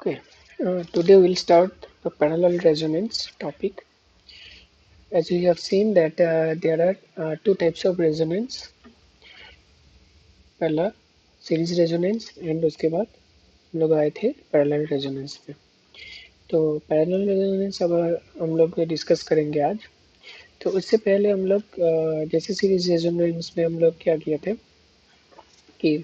Okay, today we'll start the parallel resonance topic. As we have seen that there are two types of resonance. पहला series resonance and उसके बाद हम लोग आए थे parallel resonance में। तो पैरेलल रेजोनेंस अब हम लोग डिस्कस करेंगे आज। तो उससे पहले हम लोग जैसे सीरीज रेजोनेंस में हम लोग क्या किए थे कि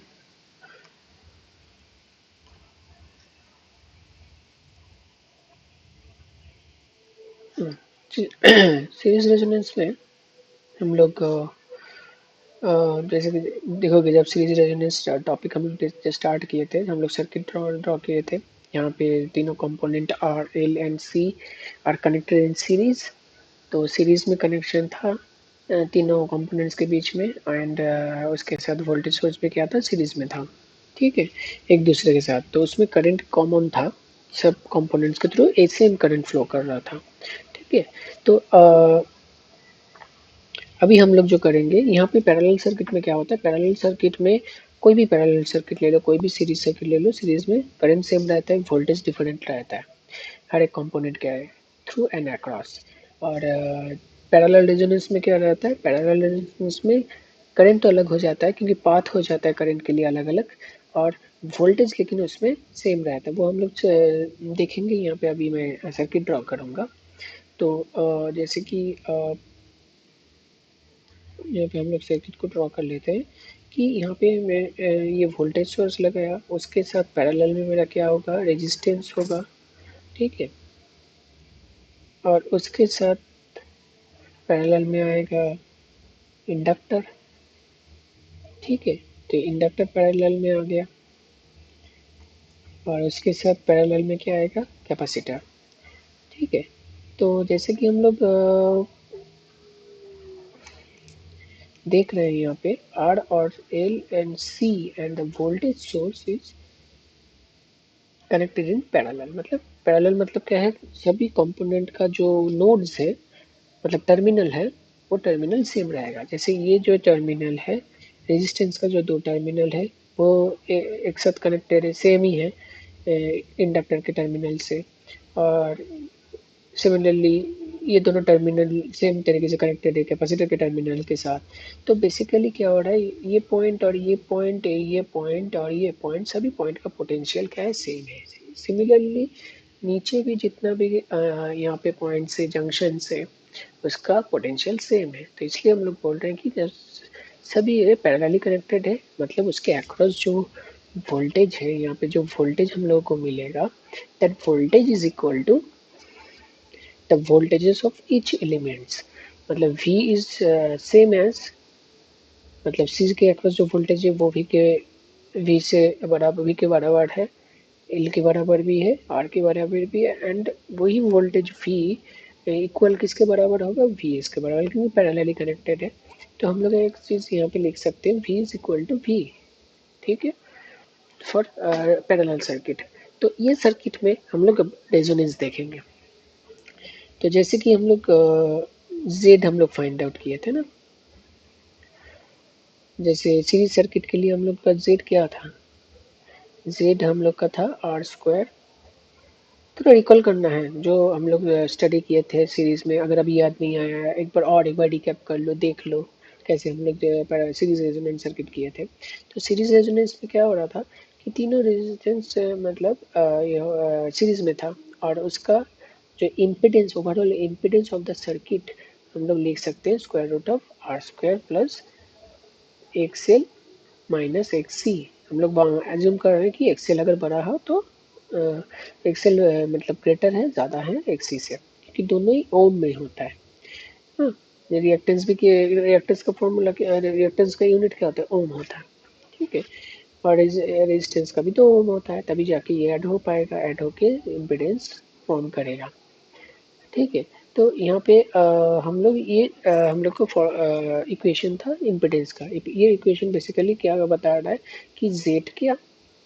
सीरीज रेजोनेंस में हम लोग जैसे कि देखोगे जब सीरीज रेजोनेंस टॉपिक हम लोग स्टार्ट किए थे हम लोग सर्किट ड्रॉ किए थे। यहाँ पे तीनों component R L and C are connected in series. तो सीरीज में कनेक्शन था तीनों कंपोनेंट्स के बीच में एंड उसके साथ वोल्टेज सोर्स भी क्या था सीरीज में था। ठीक है, एक दूसरे के साथ। तो उसमें करंट कॉमन था, सब कंपोनेंट्स के थ्रू एक सेम करंट फ्लो कर रहा था। ठीक है, तो अभी हम लोग जो करेंगे यहाँ पे पैरेलल सर्किट में क्या होता है, पैरेलल सर्किट में कोई भी पैरेलल सर्किट ले लो, कोई भी सीरीज सर्किट ले लो, सीरीज में करंट सेम रहता है, वोल्टेज डिफरेंट रहता है हर एक कंपोनेंट के थ्रू एंड अक्रॉस। और पैरेलल रेजोनेंस में क्या रहता है, पैरेलल रेजोनेंस में करंट तो अलग हो जाता है क्योंकि पाथ हो जाता है करंट के लिए अलग अलग, और वोल्टेज लेकिन उसमें सेम रहता है। वो हम लोग देखेंगे यहाँ पे। अभी मैं सर्किट ड्रॉ करूँगा। तो जैसे कि यहाँ पे हम लोग सर्किट को ड्रॉ कर लेते हैं कि यहाँ पे मैं ये वोल्टेज सोर्स लगाया, उसके साथ पैरेलल में मेरा क्या होगा, रेजिस्टेंस होगा। ठीक है, और उसके साथ पैरेलल में आएगा इंडक्टर। ठीक है, तो इंडक्टर पैरेलल में आ गया और उसके साथ पैरेलल में क्या आएगा, कैपेसिटर। ठीक है, तो जैसे कि हम लोग देख रहे हैं यहाँ पे आर और L and C and the voltage source is connected in parallel. मतलब पैरेलल मतलब क्या है, सभी कंपोनेंट का जो नोड्स है मतलब टर्मिनल है, वो टर्मिनल सेम रहेगा। जैसे ये जो टर्मिनल है, रेजिस्टेंस का जो दो टर्मिनल है वो एक साथ कनेक्टेड है, सेम ही है इंडक्टर के टर्मिनल से। और सिमिलरली ये दोनों टर्मिनल सेम तरीके से कनेक्टेड है कैपेसिटर के टर्मिनल के साथ। तो बेसिकली क्या हो रहा है, ये पॉइंट और ये पॉइंट, ये पॉइंट और ये पॉइंट, सभी पॉइंट का पोटेंशियल क्या है, सेम है। सिमिलरली नीचे भी जितना भी यहाँ पे पॉइंट से जंक्शन से उसका पोटेंशियल सेम है। तो इसलिए हम लोग बोल रहे हैं कि जब सभी ये पैरेलली कनेक्टेड है, मतलब उसके अक्रॉस जो वोल्टेज है, यहाँ पे जो वोल्टेज हम लोगों को मिलेगा, that voltage is equal to the voltages of each elements। मतलब V is same as, मतलब C के अक्रॉस जो वोल्टेज है वो V से बराबर, V के बराबर है, L के बराबर भी है, R के बराबर भी है, एंड वही वोल्टेज V इक्वल किसके बराबर होगा, Vs के बराबर, क्योंकि पैरेलली कनेक्टेड है। तो हम लोग एक चीज़ यहाँ पे लिख सकते हैं, V is equal to V। ठीक है, फॉर पैरेलल सर्किट। तो ये सर्किट में हम लोग अब रेजोनेंस देखेंगे। तो जैसे कि हम लोग जेड हम लोग फाइंड आउट किए थे ना, जैसे सीरीज सर्किट के लिए हम लोग का जेड क्या था, जेड हम लोग का था आर स्क्वायर। थोड़ा रिकॉल करना है जो हम लोग स्टडी किए थे सीरीज में। अगर अभी याद नहीं आया है, एक बार और एक बार रिकैप कर लो, देख लो कैसे हम लोग सीरीज रेजोनेंस सर्किट किए थे। तो सीरीज रेजोनेंस में क्या हो रहा था कि तीनों रेजिस्टेंस मतलब सीरीज में था, और उसका जो impedance, overall impedance of the circuit हम लोग लिख सकते हैं square root of R square plus XL minus XC. हम लोग एज्यूम कर रहे हैं कि एक्सएल अगर बड़ा हो तो एक्सएल मतलब ग्रेटर है, ज़्यादा है एक्सी से, क्योंकि दोनों ही ओम में होता है। हाँ, रिएक्टेंस भी के रिएक्टेंस का फॉर्मूला, रिएक्टेंस का यूनिट क्या होता है, ओम होता है। ठीक है, और रेजिस्टेंस का भी तो ओम होता है, तभी जाके ये ऐड हो पाएगा, ऐड होके इम्पिडेंस फॉर्म करेगा। ठीक है, तो यहाँ पे हम लोग ये हम लोग को इक्वेशन था इम्पिडेंस का। ये इक्वेशन बेसिकली क्या बता रहा है कि जेड क्या,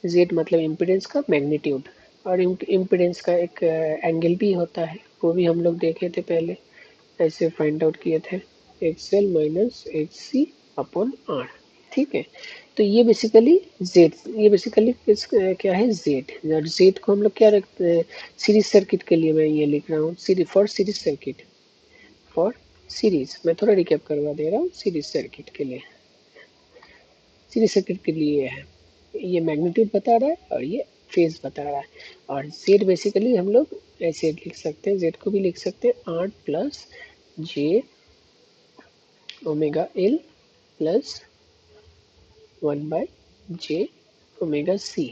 जेड मतलब इम्पिडेंस का मैग्नीट्यूड, और इम्पिडेंस का एक एंगल भी होता है, वो भी हम लोग देखे थे पहले, ऐसे फाइंड आउट किए थे, X L minus X C upon R. ठीक है, तो ये बेसिकली जेड, ये बेसिकली क्या है, जेड। और जेड को हम लोग क्या रखते हैं, सीरीज सर्किट के लिए मैं ये लिख रहा हूँ, series for series circuit, for series. मैं थोड़ा रिकैप करवा दे रहा हूँ, सीरीज सर्किट के लिए, सीरीज सर्किट के लिए है, ये मैग्नीट्यूड बता रहा है और ये फेज बता रहा है। और जेड बेसिकली हम लोग ऐसे लिख सकते हैं, जेड को भी लिख सकते हैं R plus J omega L plus 1/j omega C.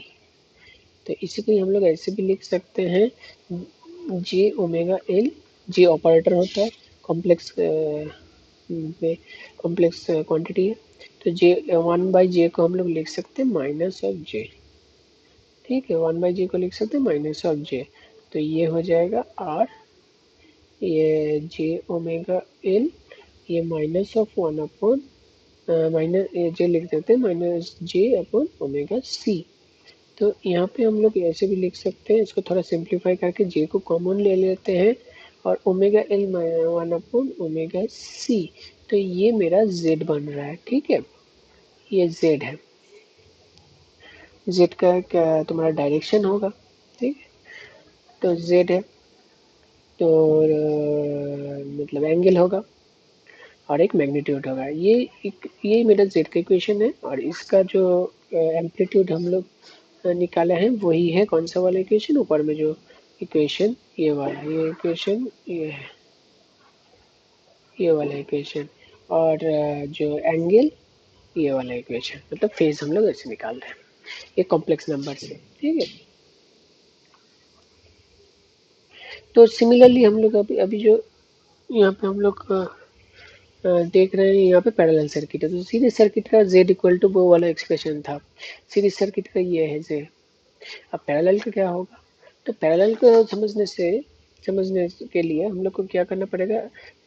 तो इसी को हम लोग ऐसे भी लिख सकते हैं, जे ओमेगा एल, जे ऑपरेटर होता है, कॉम्प्लेक्स में, कॉम्प्लेक्स क्वांटिटी है, तो जे 1/j को हम लोग लिख सकते हैं माइनस ऑफ जे। ठीक है, 1/j को लिख सकते हैं माइनस ऑफ जे, तो ये हो जाएगा आर, ये जे ओमेगा एल, ये माइनस ऑफ 1 अपॉन माइनस, ये जे लिख देते हैं minus J upon omega C. तो यहाँ पे हम लोग ऐसे भी लिख सकते हैं, इसको थोड़ा सिंप्लीफाई करके जे को कॉमन ले लेते हैं और ओमेगा एल 1/ओमेगा सी। तो ये मेरा जेड बन रहा है। ठीक है, ये जेड है, जेड का क्या तुम्हारा डायरेक्शन होगा। ठीक है, तो जेड है, तो मतलब एंगल होगा और एक मैग्नीट्यूड होगा। ये मेरा जेड का इक्वेशन है, और इसका जो एम्पलीट्यूड हम लोग निकाला है वही है कौन सा वाला इक्वेशन, ऊपर में जो इक्वेशन ये वाला, ये इक्वेशन ये है, ये वाला इक्वेशन। और जो एंगल ये वाला इक्वेशन, मतलब फेज हम लोग ऐसे निकाल रहे हैं, ये कॉम्प्लेक्स नंबर से। ठीक है, तो सिमिलरली हम लोग अभी अभी जो यहाँ पे हम लोग देख रहे हैं, यहाँ पे पैरेलल सर्किट है, तो सीरीज सर्किट का जेड इक्वल टू वो वाला एक्सप्रेशन था, सीरीज सर्किट का ये है जेड। अब पैरेलल का क्या होगा, तो पैरेलल को समझने के लिए हम लोग को क्या करना पड़ेगा,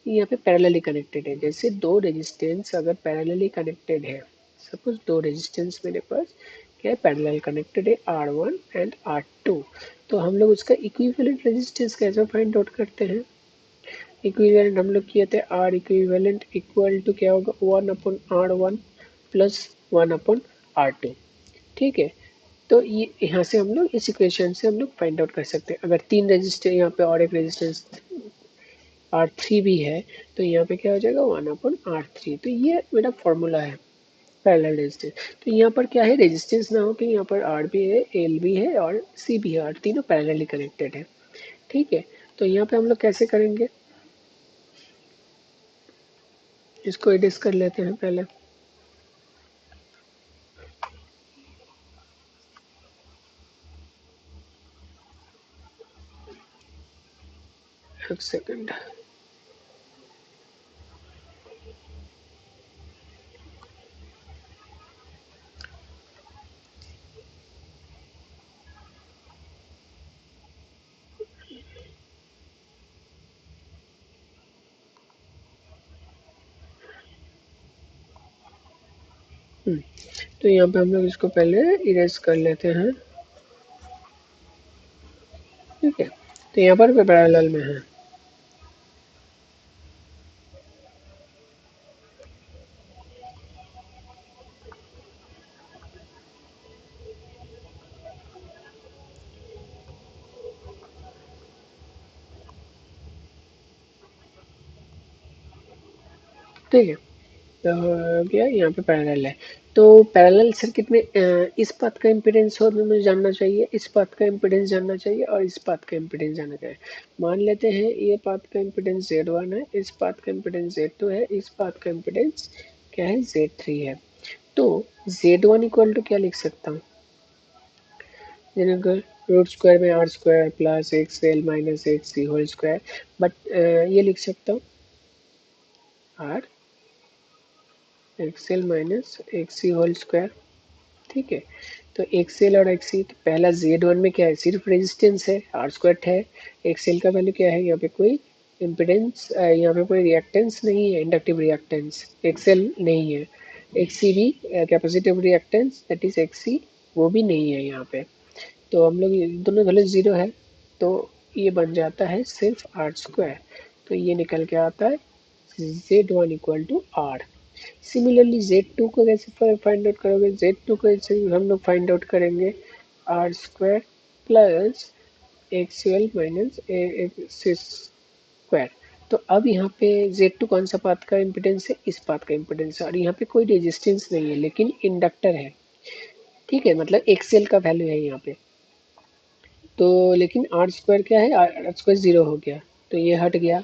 यहाँ पे पैरेलली कनेक्टेड है, जैसे दो रेजिस्टेंस अगर पैरेलली कनेक्टेड है, सपोज दो रेजिस्टेंस मेरे पास क्या है, पैरेलल कनेक्टेड है, R1 एंड R2, तो हम लोग उसका इक्विवेलेंट रेजिस्टेंस कैसे फाइंड आउट करते हैं, इक्विवेलेंट हम लोग किए थे, आर इक्विवेलेंट इक्वल टू क्या होगा, 1/R1 प्लस 1/R2। ठीक है, तो ये यहाँ से हम लोग इस इक्वेशन से हम लोग फाइंड आउट कर सकते हैं। अगर तीन रेजिस्टेंस यहाँ पे और एक रेजिस्टेंस R3 भी है, तो यहाँ पे क्या हो जाएगा, 1/R3। तो ये मेरा फॉर्मूला है पैरेलल रेजिस्टेंस। तो यहाँ पर क्या है, रेजिस्टेंस ना हो कि यहाँ पर R भी है, L भी है और C भी है, और तीनों पैरेलली कनेक्टेड है। ठीक है, तो यहाँ पे हम लोग कैसे करेंगे, इसको एडिस कर लेते हैं पहले, एक सेकंड। तो यहाँ पे हम लोग इसको पहले इरेज कर लेते हैं। ठीक है, तो यहाँ पर पैरेलल में है। ठीक है, तो हो गया, यहाँ पे पैरेलल है। तो पैरेलल सर्किट में इस पाथ का इम्पीडेंस और मुझे जानना चाहिए, इस पाथ का इम्पीडेंस जानना चाहिए और इस पाथ का इम्पीडेंस जानना चाहिए। मान लेते हैं ये पाथ का इम्पीडेंस Z1 है, इस पाथ का इम्पीडेंस Z2 है, इस पाथ का इम्पीडेंस क्या है, Z3 है। तो Z1 इक्वल टू क्या लिख सकता हूँ, रूट स्क्वायर में R square plus X L minus X C whole square, but ये लिख सकता हूँ R XL minus X C whole square. ठीक है, तो एक्सएल और एक्स सी, तो पहला Z1 में क्या है, सिर्फ रेजिस्टेंस है, आर स्क्वायर है। एक्सएल का वैल्यू क्या है, यहाँ पे कोई इम्पिडेंस, यहाँ पे कोई रिएक्टेंस नहीं है, इंडक्टिव रिएक्टेंस एक्सएल नहीं है। एक्ससी भी कैपेसिटिव रिएक्टेंस दैट इज एक्ससी, वो भी नहीं है यहाँ पे। तो हम लोग दोनों वैल्यू जीरो है, तो ये बन जाता है सिर्फ आर स्क्वायर। तो ये निकल के आता है Z1 equal to are. Similarly Z2 को कैसे फाइंड आउट करोगे? Z2 को ऐसे हम लोग फाइंड आउट करेंगे R square plus XL minus X square. तो अब यहाँ पे Z2 कौन सा पाथ का इम्पिडेंस है? इस पाथ का इम्पिडेंस है, और यहाँ पे कोई रेजिस्टेंस नहीं है लेकिन इंडक्टर है, ठीक है, मतलब एक्सएल का वैल्यू है यहाँ पे। तो लेकिन आर स्क्वायर क्या है? आर स्क्वायर जीरो हो गया, तो ये हट गया,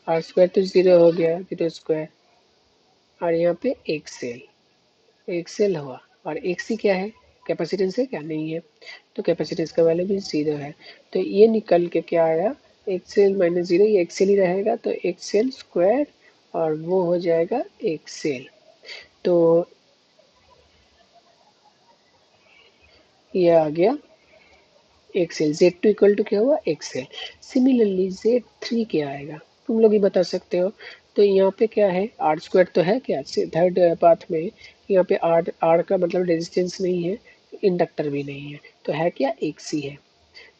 आर स्क्वायर तो जीरो हो गया, जीरो स्क्वायर, और यहाँ पे एक्सएल हुआ, और एक्सी क्या है? कैपेसिटेंस है क्या? नहीं है, तो कैपेसिटेंस का वैल्यू भी जीरो है। तो ये निकल के क्या आया? एक्सएल माइनस जीरो, ये एक्सएल ही रहेगा, तो एक्सएल स्क्वायर और वो हो जाएगा एक्सएल। तो ये आ गया एक्सएल। Z2 इक्वल टू क्या हुआ? एक्सएल। सिमिलरली Z3 क्या आएगा? तुम लोग ही बता सकते हो। तो यहाँ पे क्या है? आर स्क्वायर तो है क्या थर्ड पाथ में? यहाँ पे आर आर का मतलब रेजिस्टेंस नहीं है, इंडक्टर भी नहीं है, तो है क्या? एक्सी है।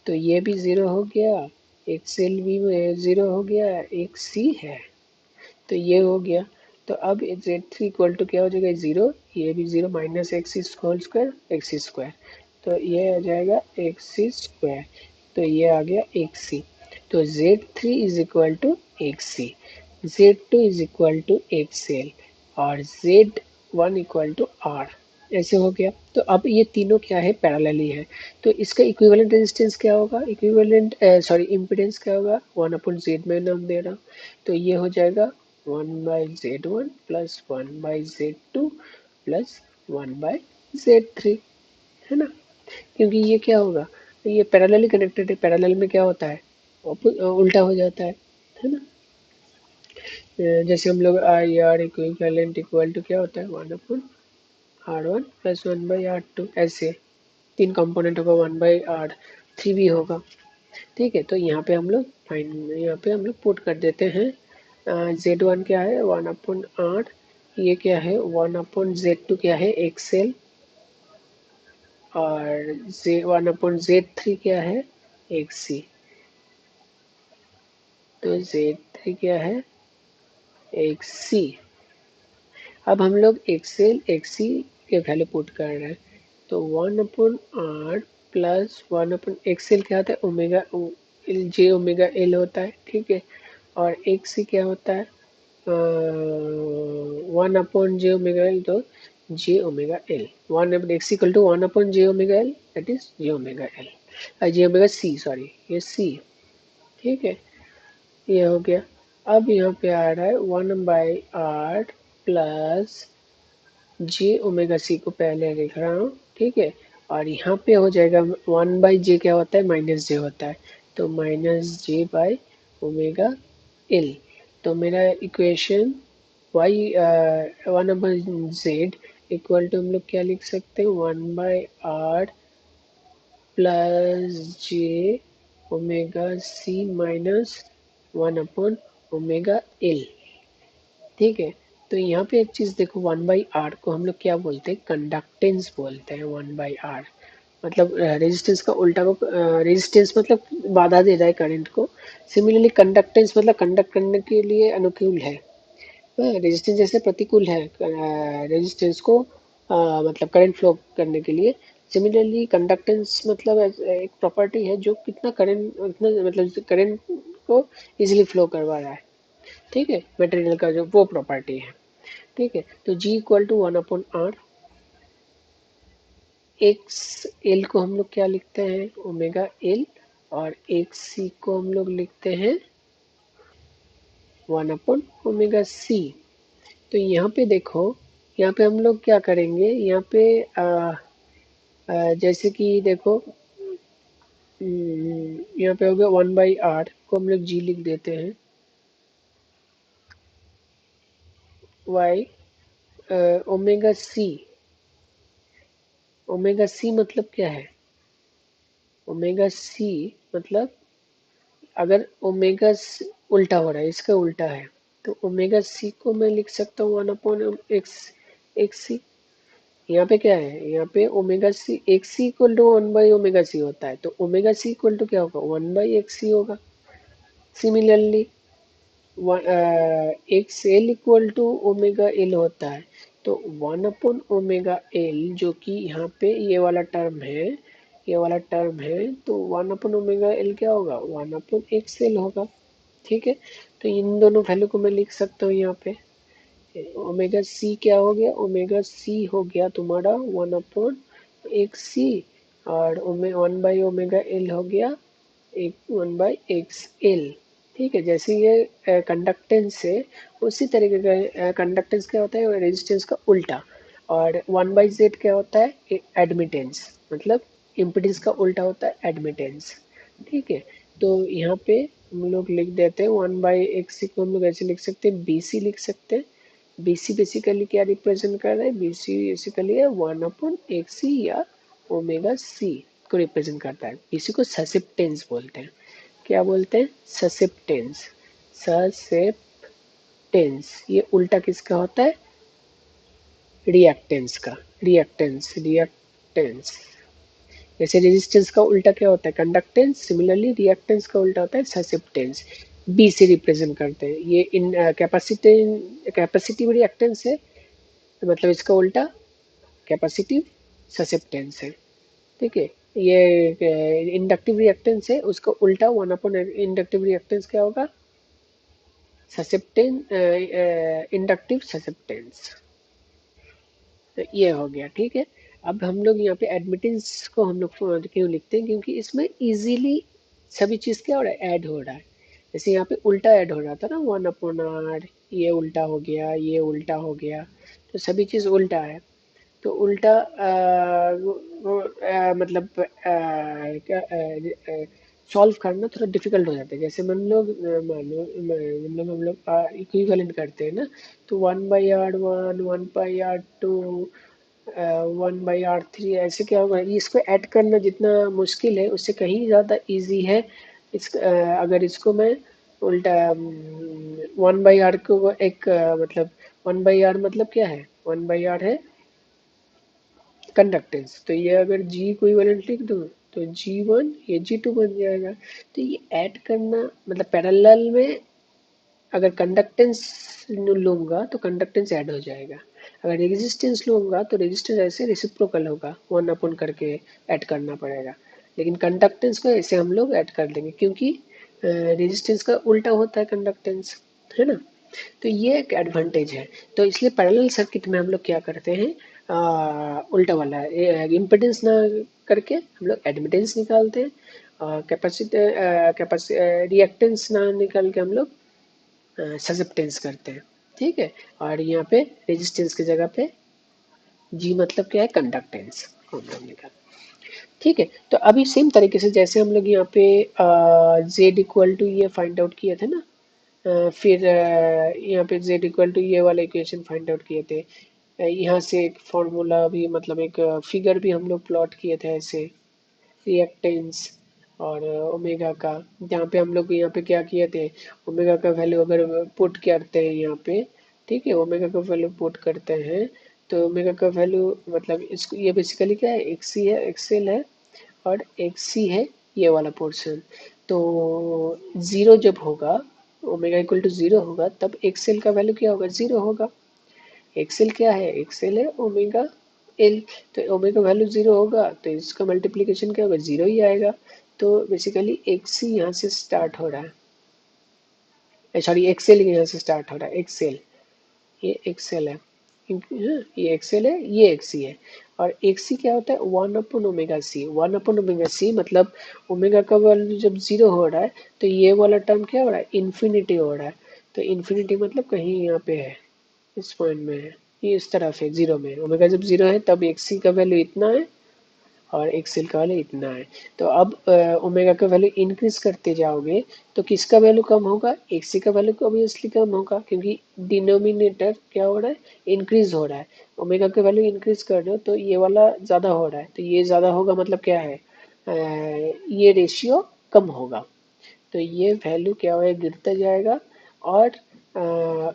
तो ये भी जीरो हो गया, एक्सएल भी जीरो हो गया, एक्सी है, तो ये हो गया। तो अब Z3 इक्वल टू क्या हो जाएगा? जीरो, ये भी zero, minus XC whole square, XC square, तो ये आ जाएगा एक्सी स्क्वायर, तो ये आ गया एक्सी। तो Z3 is equal to XC, Z2 is equal to XL, और Z1 इक्वल टू आर, ऐसे हो गया। तो अब ये तीनों क्या है? पैरेलली है। तो इसका इक्विवेलेंट रेजिस्टेंस क्या होगा? इक्विवेलेंट सॉरी इम्पीडेंस क्या होगा? 1/Z में नाम दे रहा, तो ये हो जाएगा 1/Z1 plus 1/Z2 plus 1/Z3, है ना? क्योंकि ये क्या होगा? ये पैरेलली कनेक्टेड है, पैरेलल में क्या होता है? उल्टा हो जाता है ना? जैसे हम लोग I R equivalent equal to क्या होता है? 1/R1 प्लस 1/R2, ऐसे तीन कंपोनेंट होगा, 1/R3 भी होगा, ठीक है। तो यहाँ पे हम लोग यहाँ पे हम लोग पुट कर देते हैं। Z1 क्या है? 1/R, ये क्या है? 1/Z2 क्या है? एक्सएल, और 1/Z3 क्या है? एक्सी। तो Z3 क्या है? एक्सी। अब हम लोग एक्सएल एक्सी के वैल्यू पुट कर रहे हैं, तो 1/R प्लस 1/एक्सएल क्या होता है? ओमेगा जे ओमेगा एल होता है, ठीक है, और एक्सी क्या होता है? 1/J⍵L, तो J⍵L, 1/x=1/J⍵L, that is J⍵L, J⍵C, sorry, ये C, ठीक है, ये हो गया। अब यहाँ पे आ रहा है 1/R प्लस J⍵C को पहले लिख रहा हूँ, ठीक है, और यहाँ पे हो जाएगा 1/J क्या होता है? माइनस जे होता है, तो -J/⍵L। तो मेरा equation y 1/Z equal to हम लोग क्या लिख सकते हैं? 1/R plus J⍵C minus 1/⍵L, ठीक है। तो यहाँ पे एक चीज देखो, 1/R को हम लोग क्या बोलते हैं? कंडक्टेंस बोलते हैं 1/R, मतलब रेजिस्टेंस का उल्टा को, रेजिस्टेंस मतलब बाधा दे रहा है करंट को, सिमिलरली कंडक्टेंस मतलब कंडक्ट करने के लिए अनुकूल है। रेजिस्टेंस जैसे प्रतिकूल है रेजिस्टेंस को मतलब करंट फ्लो करने के लिए, सिमिलरली कंडक्टेंस मतलब एक प्रॉपर्टी है जो कितना करंट, उतना मतलब करंट को इजीली फ्लो करवा रहा है, ठीक है, मटेरियल का जो वो प्रॉपर्टी है, ठीक है। तो G equal to 1/R, X L को हम लोग क्या लिखते हैं? ओमेगा एल, और एक्स सी को हम लोग लिखते हैं 1/⍵C। तो यहाँ पे देखो, यहाँ पे हम लोग क्या करेंगे? यहाँ पे जैसे कि देखो, यहाँ पे हो गया 1/R को हम लोग G लिख देते हैं, Y ओमेगा सी मतलब क्या है? ओमेगा सी मतलब अगर ओमेगा उल्टा हो रहा है, इसका उल्टा है, तो ओमेगा सी को मैं लिख सकता हूँ 1/एक्स एक्स सी। यहाँ पे क्या है? यहाँ पे omega C X C equal to 1/ओमेगा सी होता है, तो ओमेगा सी इक्वल टू क्या होगा? 1/एक्स सी होगा। Similarly X L equal to omega L होता है, तो 1/ओमेगा एल जो कि यहाँ पे ये वाला टर्म है, ये वाला टर्म है, तो 1/ओमेगा एल क्या होगा, 1/एक्स एल होगा। ठीक है, तो इन दोनों वैल्यू को मैं लिख सकता हूँ यहाँ पे। ओमेगा सी क्या हो गया, ओमेगा सी हो गया तुम्हारा 1/एक्स सी, और 1/ओमेगा एल हो गया 1/एक्स एल। ठीक है, जैसे ये कंडक्टेंस है, उसी तरीके का कंडक्टेंस क्या होता है, रेजिस्टेंस का उल्टा। और 1/जेड क्या होता है, एडमिटेंस, मतलब इम्पिडेंस का उल्टा होता है एडमिटेंस। ठीक है, तो यहाँ पे हम लोग लिख देते हैं 1/एक्स को हम लोग ऐसे लिख सकते हैं, बी सी लिख सकते हैं। बीसी बेसिकली क्या रिप्रेजेंट कर रहा है, बीसी बेसिकली है 1/एक्स सी या ओमेगा सी को रिप्रेजेंट करता है। बीसी को ससेप्टेंस बोलते हैं। क्या बोलते हैं, ससेप्टेंस। ससेप्टेंस ये उल्टा किसका होता है, रिएक्टेंस का। Reactance, reactance. जैसे रेजिस्टेंस का उल्टा क्या होता है, कंडक्टेंस, सिमिलरली रिएक्टेंस का उल्टा होता है ससेप्टेंस। बी से रिप्रेजेंट करते हैं ये। इन कैपेसिटिव रिएक्टेंस है, तो मतलब इसका उल्टा कैपेसिटिव ससेप्टेंस है। ठीक है, ये इंडक्टिव रिएक्टेंस है, उसका उल्टा 1/इंडक्टिव रिएक्टेंस क्या होगा, ससेप्टेंस, इंडक्टिव ससेप्टेंस। तो ये हो गया। ठीक है, अब हम लोग यहाँ पे एडमिटेंस को हम लोग क्यों लिखते हैं, क्योंकि इसमें इजीली सभी चीज़ क्या हो रहा है, ऐड हो रहा है। जैसे यहाँ पे उल्टा ऐड हो रहा था ना, 1/r, ये उल्टा हो गया, ये उल्टा हो गया, तो सभी चीज़ उल्टा है। तो उल्टा मतलब क्या सॉल्व करना थोड़ा डिफिकल्ट हो जाता है। जैसे मानो हम लोग इक्विवेलेंट करते हैं ना, तो 1/r1, 1/r2, 1/r3, ऐसे क्या होगा, इसको ऐड करना जितना मुश्किल है उससे कहीं ज़्यादा इजी है। अगर इसको मैं उल्टा 1/r को एक मतलब 1/r मतलब क्या है, 1/r है कंडक्टेंस, तो ये अगर जी इक्विवेलेंट लिख दूँ तो G1 ये G2 बन जाएगा। तो ये ऐड करना मतलब पैरेलल में अगर कंडक्टेंस लूंगा तो कंडक्टेंस ऐड हो जाएगा, अगर रेजिस्टेंस लूंगा तो रेजिस्टेंस ऐसे रेसिप्रोकल होगा, 1 करके ऐड करना पड़ेगा। लेकिन कंडक्टेंस को ऐसे हम लोग ऐड कर देंगे, क्योंकि रेजिस्टेंस का उल्टा होता है कंडक्टेंस, है ना। तो ये एक एडवांटेज है। तो इसलिए पैरेलल सर्किट में हम लोग क्या करते हैं, उल्टा वाला इम्पिडेंस ना करके हम लोग एडमिटेंस निकालते हैं, कैपेसिटी रिएक्टेंस ना निकाल के हम लोग ससेप्टेंस करते हैं। ठीक है, और यहाँ पे रेजिस्टेंस की जगह पे जी मतलब क्या है, कंडक्टेंस हम लोग निकाल। ठीक है, तो अभी सेम तरीके से जैसे हम लोग यहाँ पे जेड इक्वल टू ये फाइंड आउट किए थे ना, फिर यहाँ पे z इक्वल टू ये वाला इक्वेशन फाइंड आउट किए थे। यहाँ से एक फॉर्मूला भी, मतलब एक फिगर भी हम लोग प्लॉट किए थे ऐसे, रिएक्टेंस और ओमेगा का। जहाँ पे हम लोग यहाँ पे क्या किए थे, ओमेगा का वैल्यू अगर पुट करते हैं यहाँ पे, ठीक है, ओमेगा का वैल्यू पुट करते हैं, तो ओमेगा का वैल्यू मतलब इसको, ये बेसिकली क्या है, एक्सी है, एक्सएल है, और एक सी है ये वाला पोर्शन। तो जीरो जब होगा, ओमेगा इक्वल टू जीरो होगा, तब एक्सएल का वैल्यू क्या होगा, जीरो होगा। एक्सएल क्या है, एक्सएल है ओमेगा एल। तो ओमेगा वैल्यू जीरो होगा तो इसका मल्टीप्लीकेशन क्या होगा, जीरो ही आएगा। तो बेसिकली एक्सी यहाँ से स्टार्ट हो रहा है, सॉरी एक्सएल यहाँ से स्टार्ट हो रहा है, एक्सएल, ये एक्सएल है, ये एक्सएल है, ये एक्सी है। और एक्सी क्या होता है, 1/ओमेगा सी। 1/ओमेगा सी मतलब ओमेगा का वैल्यू जब जीरो हो रहा है तो ये वाला टर्म क्या हो रहा है, इन्फिनिटी हो रहा है। तो इन्फिनिटी मतलब कहीं यहाँ पे है, इस पॉइंट में है, ये इस तरफ है, जीरो में। ओमेगा जब जीरो है तब एक्सी का वैल्यू इतना है और एक्सएल का वैल्यू इतना है। तो अब ओमेगा का वैल्यू इंक्रीज करते जाओगे तो किसका वैल्यू कम होगा, एक्सी का वैल्यू ऑब्वियसली कम होगा, क्योंकि डिनोमिनेटर क्या हो रहा है, इंक्रीज हो रहा है। ओमेगा का वैल्यू इंक्रीज कर रहे हो तो ये वाला ज़्यादा हो रहा है, तो ये ज़्यादा होगा मतलब क्या है, ये रेशियो कम होगा। तो ये वैल्यू क्या होगा, गिरता जाएगा। और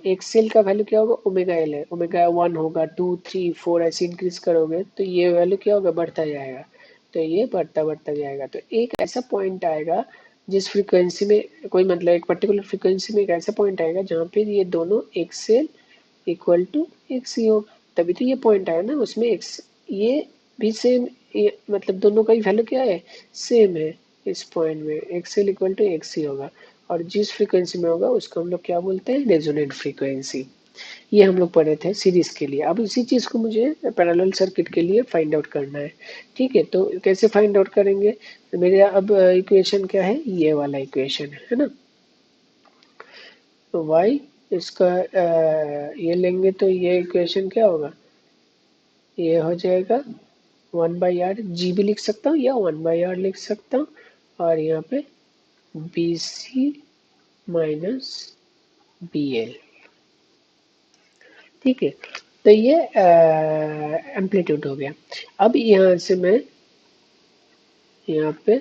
एक्सेल का वैल्यू क्या होगा, ओमेगा एल है, ओमेगा 1 होगा, 2 3 4 ऐसे इंक्रीज करोगे तो ये वैल्यू क्या होगा, बढ़ता जाएगा। तो ये बढ़ता बढ़ता जाएगा, तो एक ऐसा पॉइंट आएगा जिस फ्रीक्वेंसी में कोई मतलब एक पर्टिकुलर फ्रीक्वेंसी में एक ऐसा पॉइंट आएगा जहाँ पे ये दोनों एक्सएल इक्वल टू एक्स ही होगा, तभी तो ये पॉइंट आया ना, उसमें एक्स ये भी सेम, ये मतलब दोनों का ही वैल्यू क्या है, सेम है। इस पॉइंट में एक्सएल इक्वल टू एक्स ही होगा, और जिस फ्रीक्वेंसी में होगा उसको हम लोग क्या बोलते हैं, रेजोनेंट फ्रीक्वेंसी। ये हम लोग पढ़े थे सीरीज के लिए। अब इसी चीज को मुझे पैरेलल सर्किट के लिए फाइंड आउट करना है। ठीक है, तो कैसे फाइंड आउट करेंगे, तो मेरे अब इक्वेशन क्या है, ये वाला इक्वेशन है ना। तो y इसका ये लेंगे तो ये इक्वेशन क्या होगा, ये हो जाएगा 1/r, जी भी लिख सकता हूँ या 1/r लिख सकता हूँ, और यहाँ पे B C minus B L. ठीक है, तो ये एम्पलीट्यूड हो गया। अब यहाँ से मैं यहाँ पे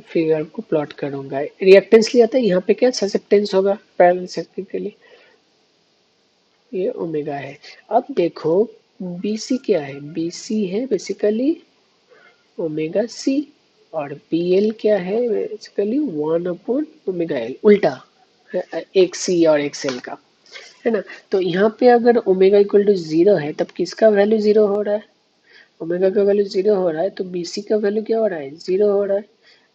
फिगर को प्लॉट करूंगा, रिएक्टेंस लिया था, यहाँ पे क्या ससेप्टेंस होगा पैरेलल सर्किट के लिए, ये ओमेगा है। अब देखो BC क्या है, BC है बेसिकली ओमेगा सी, और BL क्या है बेसिकली 1/ओमेगा एल, उल्टा एक सी और एक सेल का, है ना। तो यहाँ पे अगर ओमेगा इक्वल टू 0 है तब किसका वैल्यू 0 हो रहा है, ओमेगा का वैल्यू 0 हो रहा है तो BC का वैल्यू क्या हो रहा है, 0 हो रहा है।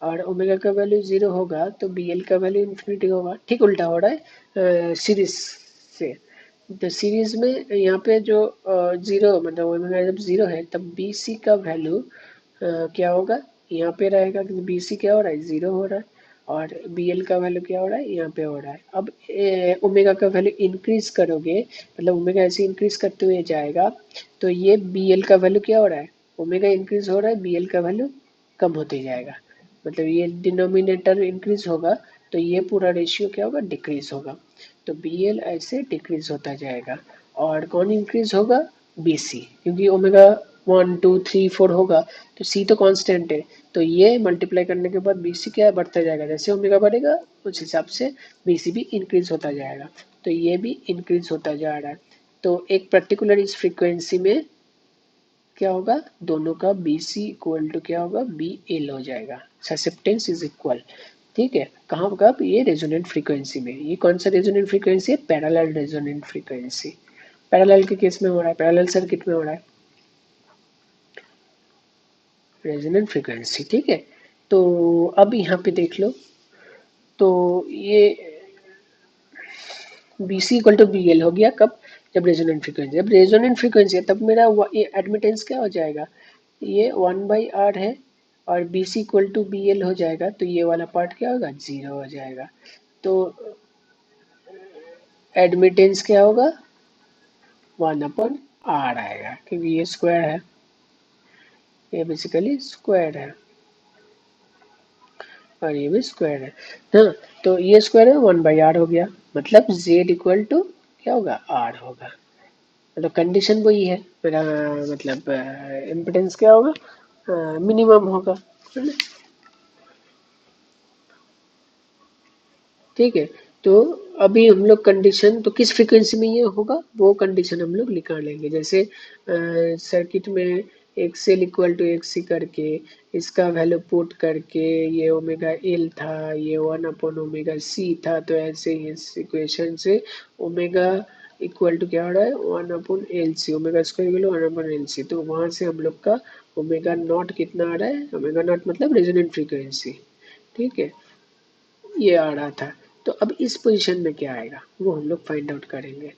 और ओमेगा का वैल्यू 0 होगा तो BL का वैल्यू इन्फिनिटी होगा, ठीक उल्टा हो रहा है सीरीज से। तो सीरीज में यहाँ पे जो 0 मतलब ओमेगा जब 0 है तब BC का वैल्यू क्या होगा, यहाँ पे रहेगा, क्योंकि BC क्या हो रहा है, 0 हो रहा है, और BL का वैल्यू क्या हो रहा है, यहाँ पे हो रहा है। अब ओमेगा का वैल्यू इंक्रीज करोगे, मतलब ओमेगा ऐसे इंक्रीज करते हुए जाएगा, तो ये BL का वैल्यू क्या हो रहा है, ओमेगा इंक्रीज हो रहा है, BL का वैल्यू कम होते जाएगा, मतलब ये डिनोमिनेटर इंक्रीज होगा तो ये पूरा रेशियो क्या होगा, डिक्रीज होगा। तो BL ऐसे डिक्रीज होता जाएगा, और कौन इंक्रीज होगा, BC, क्योंकि ओमेगा 1 2 3 4 होगा तो C तो कांस्टेंट है, तो ये मल्टीप्लाई करने के बाद BC क्या है, बढ़ता जाएगा, जैसे ओमेगा बढ़ेगा उस हिसाब से BC भी इंक्रीज होता जाएगा, तो ये भी इंक्रीज होता जा रहा है। तो एक पर्टिकुलर इस फ्रीक्वेंसी में क्या होगा, दोनों का BC इक्वल टू क्या होगा, BL हो जाएगा, ससेप्टेंस इज इक्वल। ठीक है, कहाँ कब, ये रेजोनेंट फ्रीक्वेंसी में। ये कौन सा रेजोनेंट फ्रीक्वेंसी है, पैरेलल रेजोनेंट फ्रीक्वेंसी, पैरेलल के केस में हो रहा है, पैरेलल सर्किट में हो रहा है रेजोनेंट फ्रीक्वेंसी। ठीक है, तो अब यहाँ पे देख लो, तो ये BC इक्वल टू BL हो गया कब, जब रेजोनेंट फ्रीक्वेंसी, जब रेजोनेंट फ्रीक्वेंसी है तब मेरा ये एडमिटेंस क्या हो जाएगा, ये 1/r है, और BC इक्वल टू BL हो जाएगा, तो ये वाला पार्ट क्या होगा, 0 हो जाएगा। तो एडमिटेंस क्या होगा, 1/r आएगा, क्योंकि ये स्क्वायर है, ये बेसिकली स्क्वायर है, और ये भी स्क्वायर है ना। तो ये स्क्वायर है, 1/r हो गया, मतलब Z इक्वल टू क्या होगा, R होगा, मतलब कंडीशन वही है मेरा, मतलब इम्पिडेंस क्या होगा, मिनिमम होगा, है ना। ठीक है, तो अभी हम लोग कंडीशन, तो किस फ्रीक्वेंसी में ये होगा वो कंडीशन हम लोग निकाल लेंगे, जैसे सर्किट में एक्सएल इक्वल टू एक्सी करके इसका वैल्यू पुट करके, ये ओमेगा एल था, ये 1/ओमेगा सी था, तो ऐसे ही इस इक्वेशन से ओमेगा इक्वल टू क्या हो रहा है, 1/एल सी, ओमेगा स्क्वायर इक्वल 1/एल सी, तो वहां से हम लोग का ओमेगा नॉट कितना आ रहा है, ओमेगा नॉट मतलब रेजोनेंट फ्रीक्वेंसी। ठीक है, ये आ रहा था, तो अब इस पोजीशन में क्या आएगा वो हम लोग फाइंड आउट करेंगे।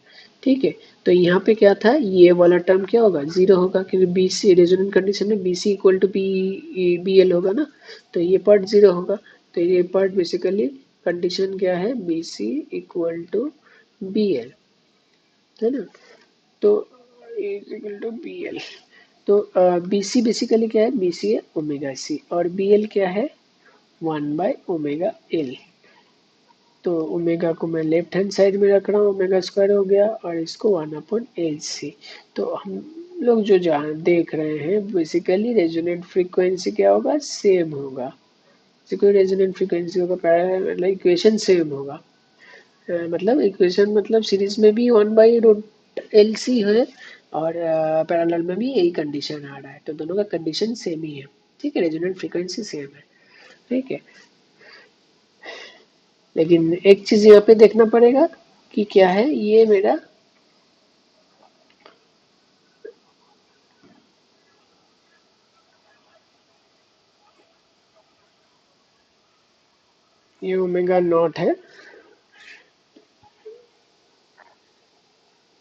ठीक है, तो यहाँ पे क्या था, ये वाला टर्म क्या होगा, 0 होगा, क्योंकि BC रेजोनेंट कंडीशन में BC इक्वल टू BL होगा ना, तो ये पार्ट 0 होगा, तो ये पार्ट बेसिकली कंडीशन क्या है, BC इक्वल टू BL, है ना। तो इक्वल टू BL, तो BC बेसिकली क्या है, BC है ओमेगा सी, और BL क्या है, 1/ओमेगा एल। तो ओमेगा को मैं लेफ्ट हैंड साइड में रख रहा हूँ, ओमेगा स्क्वायर हो गया, और इसको 1/एल सी। तो हम लोग जो जान देख रहे हैं बेसिकली रेजोनेंट फ्रीक्वेंसी क्या होगा, सेम होगा, कोई रेजोनेंट फ्रीक्वेंसी होगा, पैरेलल मतलब इक्वेशन सेम होगा, मतलब इक्वेशन मतलब सीरीज में भी 1/√LC है, और पैरेलल में भी यही कंडीशन आ रहा है, तो दोनों का कंडीशन सेम ही है। ठीक है, रेजोनेंट फ्रीक्वेंसी सेम है। ठीक है, लेकिन एक चीज यहाँ पे देखना पड़ेगा कि क्या है, ये मेरा ये ओमेगा नॉट है,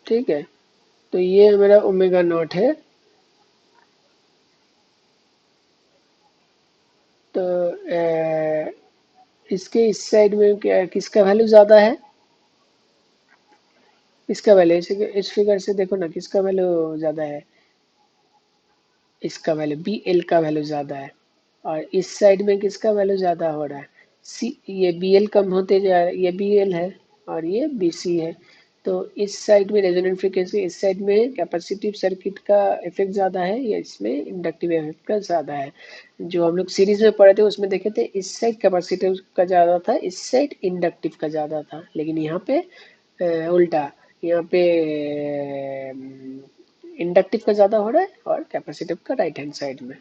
ठीक है। तो ये मेरा ओमेगा नॉट है। तो इसके इस साइड में क्या किसका वैल्यू ज्यादा है, इसका वैल्यू, इस फिगर से देखो ना किसका वैल्यू ज्यादा है, इसका वैल्यू बी एल का वैल्यू ज्यादा है। और इस साइड में किसका वैल्यू ज्यादा हो रहा है, सी, ये बी एल कम होते जा रहा है, ये बी एल है और ये बी सी है। तो इस साइड में रेजोनेंट फ्रीक्वेंसी, इस साइड में कैपेसिटिव सर्किट का इफेक्ट ज्यादा है या इसमें इंडक्टिव इफेक्ट का ज्यादा है। जो हम लोग सीरीज में पढ़े थे उसमें देखे थे इस साइड कैपेसिटिव का ज्यादा था, इस साइड इंडक्टिव का ज्यादा था। लेकिन यहाँ पे उल्टा, यहाँ पे इंडक्टिव का ज्यादा हो रहा है और कैपेसिटिव का राइट हैंड साइड में।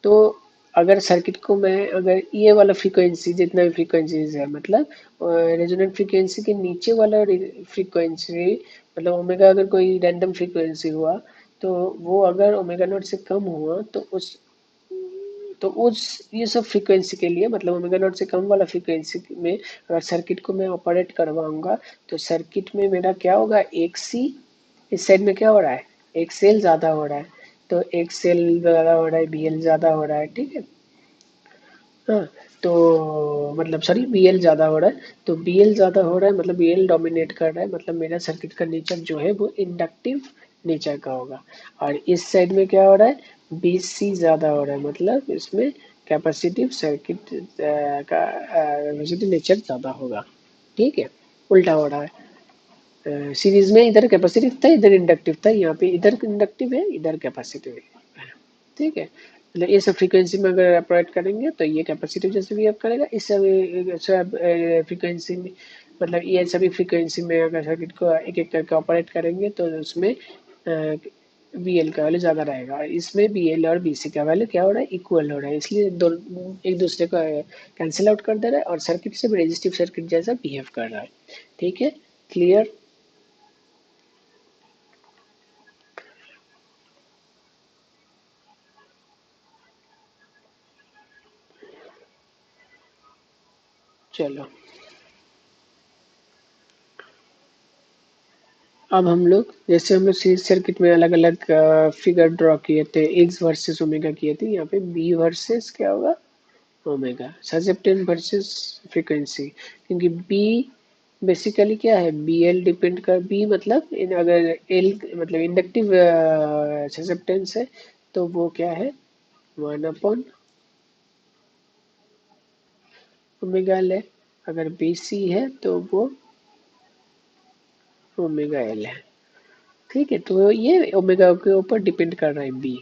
तो अगर सर्किट को मैं, अगर ये वाला फ्रीक्वेंसी जितना भी फ्रीक्वेंसीज है, मतलब रेजोनेंट फ्रीक्वेंसी के नीचे वाला फ्रीक्वेंसी, मतलब ओमेगा अगर कोई रैंडम फ्रीक्वेंसी हुआ, तो वो अगर ओमेगा नॉट से कम हुआ तो उस ये सब फ्रीक्वेंसी के लिए, मतलब ओमेगा नॉट से कम वाला फ्रीक्वेंसी में अगर सर्किट को मैं ऑपरेट करवाऊंगा, तो सर्किट में मेरा क्या होगा, एक सी, इस साइड में क्या हो रहा है, एक सेल ज्यादा हो रहा है, तो एक सेल ज्यादा हो रहा है, बीएल ज्यादा हो रहा है, ठीक है। हाँ, तो मतलब सॉरी बीएल ज्यादा हो रहा है, तो बीएल ज्यादा हो रहा है मतलब बीएल डोमिनेट कर रहा है, मतलब मेरा सर्किट का नेचर जो है वो इंडक्टिव नेचर का होगा। और इस साइड में क्या हो रहा है, बीसी ज्यादा हो रहा है, मतलब इसमें कैपेसिटिव सर्किट का कैपेसिटिव नेचर ज्यादा होगा, ठीक है। उल्टा हो रहा है, सीरीज में इधर कैपेसिटिव था इधर इंडक्टिव था, यहाँ पे इधर इंडक्टिव है इधर कैपेसिटिव है, ठीक है। मतलब ये सब फ्रीक्वेंसी में अगर ऑपरेट करेंगे तो ये कैपेसिटिव जैसे बिहेव करेगा, इस सब फ्रीक्वेंसी में, मतलब ये सभी फ्रीक्वेंसी में अगर सर्किट को एक एक करके ऑपरेट करेंगे तो उसमें बी एल का वैल्यू ज़्यादा रहेगा, और इसमें बी एल और बी सी का वैल्यू क्या हो रहा है, इक्वल हो रहा है, इसलिए दोनों एक दूसरे को कैंसिल आउट कर दे रहा है और सर्किट से रेजिस्टिव सर्किट जैसा बिहेव कर रहा है, ठीक है। क्लियर। चलो अब हम लोग, जैसे हम लोग सीरीज सर्किट में अलग अलग फिगर ड्रॉ किए थे, एक्स वर्सेस ओमेगा किए थे, यहाँ पे बी वर्सेस क्या होगा, ओमेगा, ससेप्टेंस वर्सेस फ्रीक्वेंसी, क्योंकि बी बेसिकली क्या है, बी एल डिपेंड कर, बी मतलब अगर एल मतलब इंडक्टिव ससेप्टेंस है तो वो क्या है, 1 अपॉन ओमेगा एल है, अगर बी सी है तो वो ओमेगा एल है, ठीक है। तो ये ओमेगा के ऊपर डिपेंड कर रहा है बी,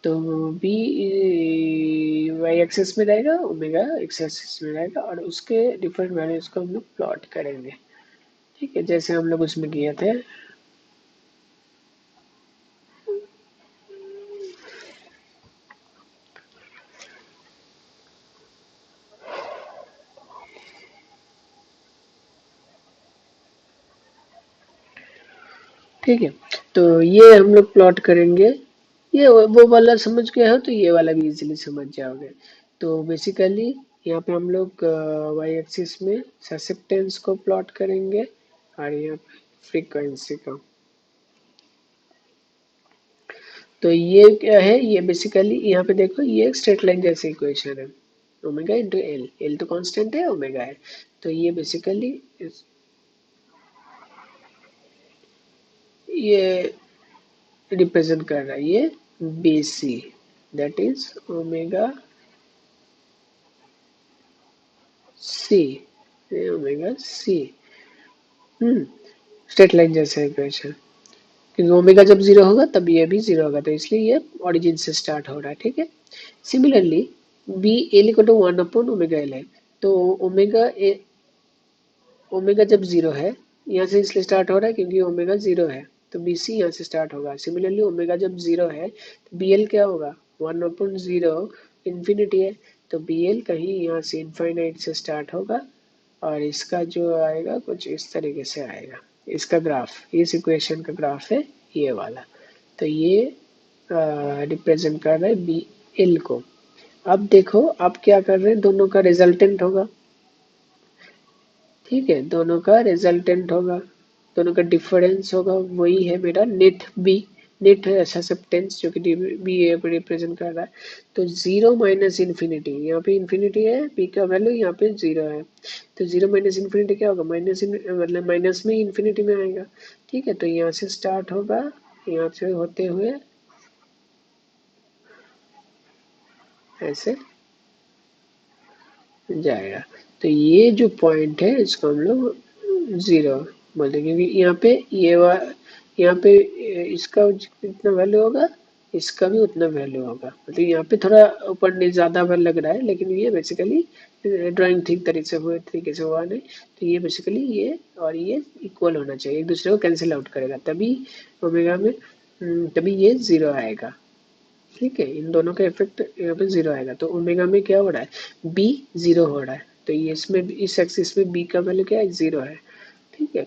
तो बी वाई एक्सेस में रहेगा, ओमेगा एक्स एक्सेस में रहेगा, और उसके डिफरेंट वैल्यूज को हम लोग प्लॉट करेंगे, ठीक है, जैसे हम लोग उसमें किए थे। ठीक है, तो ये हम लोग प्लॉट करेंगे, ये वो वाला समझ गए हो तो ये वाला भी इजीली समझ जाओगे। तो बेसिकली यहाँ पे हम लोग वाई एक्सिस में ससेप्टेंस को प्लॉट करेंगे और यहाँ पे फ्रीक्वेंसी का। तो ये क्या है, ये बेसिकली यहाँ पे देखो ये एक स्ट्रेट लाइन जैसी इक्वेशन है, ओमेगा इंटू एल, एल तो कांस्टेंट है, ओमेगा है, तो ये बेसिकली ये रिप्रेजेंट कर रहा है ये B C, that is omega C, omega C. Straight line जैसे इक्वेशन, क्योंकि ओमेगा जब जीरो होगा तब ये भी जीरो होगा, तो इसलिए ये ओरिजिन से स्टार्ट हो रहा है, ठीक है। Similarly B L equal to 1 upon omega L है, तो ओमेगा जब जीरो है, यहाँ से इसलिए स्टार्ट हो रहा है क्योंकि ओमेगा जीरो है, तो बी सी यहाँ से स्टार्ट होगा। सिमिलरली ओमेगा जब जीरो है तो बी एल क्या होगा, 1/0, इन्फिनिटी है, तो बी एल कहीं यहाँ से इनफाइनाइट से स्टार्ट होगा और इसका जो आएगा कुछ इस तरीके से आएगा। इसका ग्राफ, इस इक्वेशन का ग्राफ है ये वाला। तो ये रिप्रेजेंट कर रहा है बी एल को। अब देखो आप क्या कर रहे हैं, दोनों का रिजल्टेंट होगा, ठीक है, दोनों का रिजल्टेंट होगा, दोनों का डिफरेंस होगा, वही है मेरा नेट बी, नेट है एक्सेप्टेंस जो कि बी ए को रिप्रेजेंट कर रहा है। तो जीरो माइनस इन्फिनिटी, यहाँ पे इन्फिनिटी है, बी का वैल्यू यहाँ पे जीरो है, तो जीरो माइनस इन्फिनिटी क्या होगा, माइनस मतलब माइनस में इन्फिनिटी में आएगा, ठीक है। तो यहाँ से स्टार्ट होगा, यहाँ से होते हुए ऐसे जाएगा। तो ये जो पॉइंट है इसको हम लोग जीरो बोलते हैं, क्योंकि यहाँ पे यहाँ पे इसका जितना वैल्यू होगा इसका भी उतना वैल्यू होगा, मतलब यहाँ पे थोड़ा ऊपर नीचे ज्यादा लग रहा है, लेकिन ये बेसिकली ड्राइंग ठीक तरीके से हुआ नहीं। तो ये बेसिकली ये और ये इक्वल होना चाहिए, एक दूसरे को कैंसिल आउट करेगा, तभी ओमेगा में तभी ये जीरो आएगा, ठीक है। इन दोनों का इफेक्ट यहाँ पे जीरो आएगा, तो ओमेगा में क्या हो रहा है, बी जीरो हो रहा है, तो ये इसमें इस एक्सिस में बी का वैल्यू क्या है, जीरो है, ठीक है।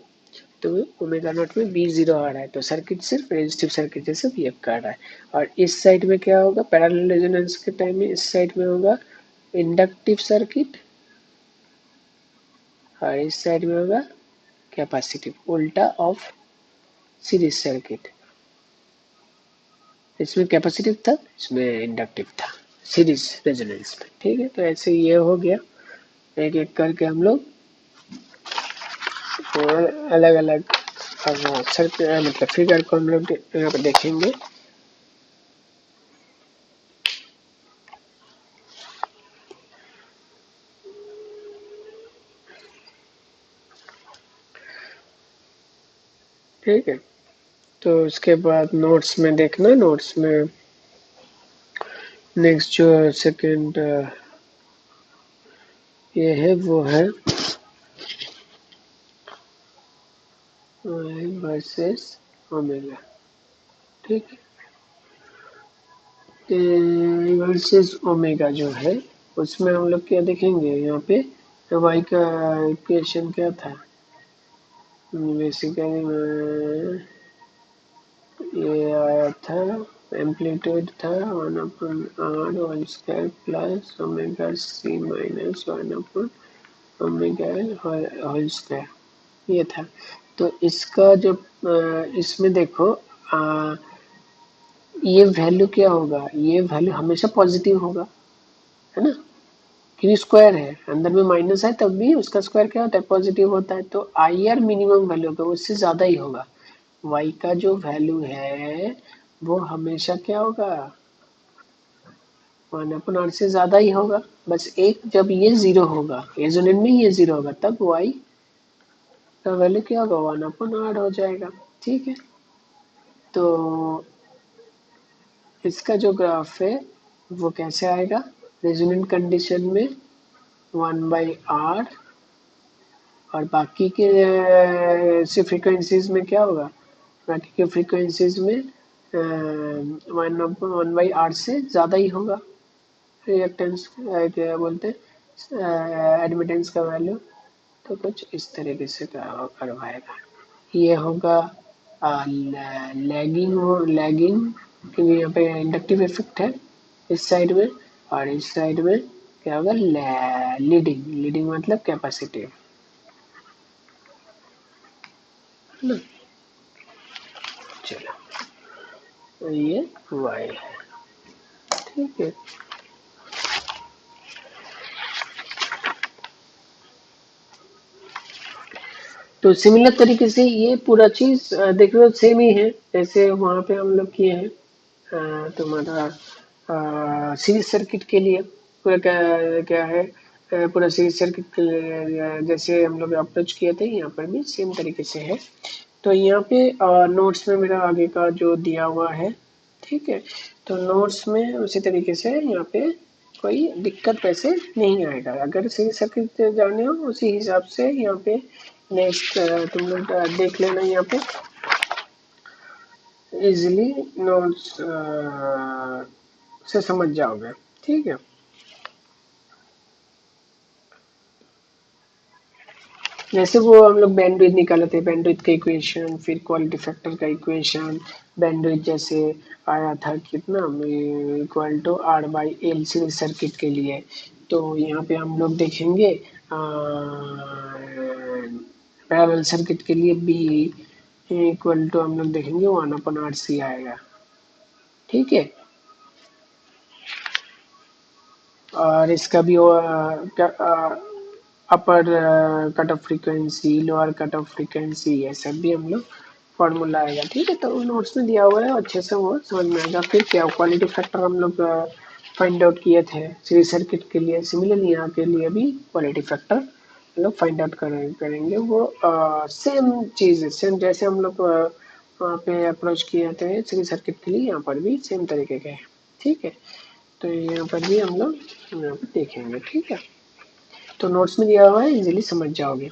तो ओमेगा नॉट में बी जीरो आ रहा है, तो सर्किट सिर्फ रेजिस्टिव सर्किट जैसे बिहेव कर रहा है। और इस साइड में क्या होगा, पैरेलल रेजोनेंस के टाइम में इस साइड में होगा इंडक्टिव सर्किट, और इस साइड में होगा कैपेसिटिव, उल्टा ऑफ सीरीज सर्किट। इसमें कैपेसिटिव था, इसमें इंडक्टिव था सीरीज रेजोनेंस में, ठीक है। तो ऐसे ये हो गया, एक एक करके हम लोग अलग अलग सर्किट मतलब फिगर को हम लोग यहाँ पे देखेंगे। ठीक है, तो उसके बाद नोट्स में देखना, नोट्स में नेक्स्ट जो सेकंड ये है वो है वर्सेस ओमेगा, ठीक है। वर्सेस ओमेगा जो है उसमें हम लोग क्या देखेंगे, यहाँ पे वाई का इक्वेशन क्या था, बेसिकली ये आया था, एम्पलीट्यूड था 1/r whole square plus omega C minus 1/ओमेगा एल होल स्क्वायर, ये था। तो इसका जो इसमें देखो ये वैल्यू क्या होगा, ये वैल्यू हमेशा पॉजिटिव होगा, है ना, क्योंकि स्क्वायर है, अंदर में माइनस है तब भी उसका स्क्वायर क्या होता है, पॉजिटिव होता है। तो आई आर मिनिमम वैल्यू होगा, उससे ज्यादा ही होगा, y का जो वैल्यू है वो हमेशा क्या होगा, 1/r से ज्यादा ही होगा। बस एक जब ये जीरो होगा, रेजोनेंट में ये जीरो होगा, तब y का वैल्यू क्या होगा, 1/r हो जाएगा, ठीक है। तो इसका जो ग्राफ है वो कैसे आएगा, रेजोनेंट कंडीशन में 1/r, और बाकी के से फ्रीक्वेंसीज में क्या होगा, बाकी के फ्रीक्वेंसीज में 1/r से ज़्यादा ही होगा रिएक्टेंस, क्या बोलते हैं एडमिटेंस का वैल्यू। तो कुछ इस तरीके से करवाएगा, ये होगा लैगिंग क्योंकि यहाँ पे इंडक्टिव इफेक्ट है इस साइड में, और इस साइड में क्या होगा, लीडिंग, लीडिंग मतलब कैपेसिटिव, है ना। चलो, तो ये y है, ठीक है। तो सिमिलर तरीके से ये पूरा चीज देख लो सेम ही है, जैसे वहां पे हम लोग किए हैं तुम्हारा सीरीज सर्किट के लिए पूरा क्या है, पूरा सीरीज सर्किट के लिए जैसे हम लोग अप्रोच किए थे, यहाँ पर भी सेम तरीके से है। तो यहाँ पे नोट्स में मेरा आगे का जो दिया हुआ है, ठीक है। तो नोट्स में उसी तरीके से यहाँ पे कोई दिक्कत वैसे नहीं आएगा, अगर सीरीज सर्किट जाने हो उसी हिसाब से यहाँ पे नेक्स्ट तुम लोग देख लेना, यहाँ पे इजिली नोट्स से समझ जाओगे, ठीक है। जैसे वो हम लोग बैंडविड्थ निकाले थे, बैंडविड्थ का इक्वेशन, फिर क्वालिटी फैक्टर का इक्वेशन, बैंडविड्थ जैसे आया था कितना equal to R by L series circuit के लिए। तो यहाँ पे हम लोग देखेंगे पैरेलल सर्किट के लिए बी इक्वल टू हम लोग देखेंगे 1/RC आएगा। ठीक है, और इसका भी upper cut off frequency, lower cut off frequency, ये सब भी हम लोग फॉर्मूला आएगा। ठीक है, तो नोट्स में दिया हुआ है, अच्छे से वो समझ में आएगा। फिर क्या क्वालिटी फैक्टर हम लोग फाइंड आउट किए थे सीरीज सर्किट के लिए, सिमिलरली यहाँ के लिए भी क्वालिटी फैक्टर हम लोग फाइंड आउट करेंगे। वो सेम चीज़ है, सेम जैसे हम लोग वहाँ पे अप्रोच किए थे सीरीज सर्किट के लिए, यहाँ पर भी सेम तरीके के हैं। ठीक है, तो यहाँ पर भी हम लोग यहाँ पर देखेंगे। ठीक है, तो नोट्स में दिया हुआ है, इजीली समझ जाओगे।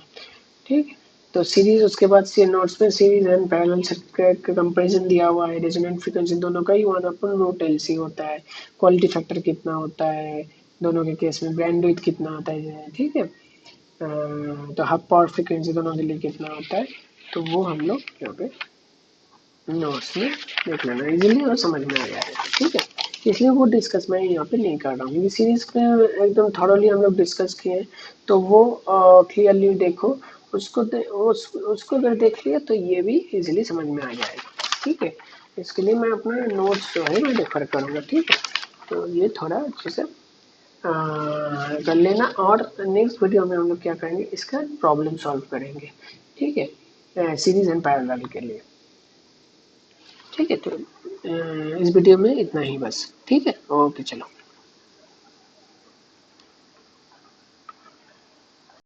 ठीक है, तो सीरीज उसके बाद से नोट्स में सीरीज एंड पैरेलल सर्किट का कंपैरिजन दिया हुआ है, रेजोनेंट फ्रीक्वेंसी दोनों का ही 1/√LC होता है, क्वालिटी फैक्टर कितना होता है दोनों के केस में, बैंडविड्थ कितना होता है। ठीक है, तो हाफ पावर फ्रीक्वेंसी दोनों के लिए कितना होता है, तो वो हम लोग यहाँ पे नोट्स में देख लेना, इजीली और समझ में आ जाएगा। ठीक है, इसलिए वो डिस्कस मैं यहाँ पे नहीं कर रहा हूँ, क्योंकि सीरीज में एकदम थॉरोली हम लोग डिस्कस किए हैं, तो वो क्लियरली देखो, उसको अगर देख लिया तो ये भी इजीली समझ में आ जाएगा। ठीक है, इसके लिए मैं अपना नोट्स जो है मैं रेफर करूँगा। ठीक है, तो ये थोड़ा अच्छे से कर लेना, और नेक्स्ट वीडियो में हम लोग क्या करेंगे, इसका प्रॉब्लम सॉल्व करेंगे। ठीक है, सीरीज एंड पैरेलल के लिए। ठीक है, तो इस वीडियो में इतना ही बस। ठीक है, ओके, चलो।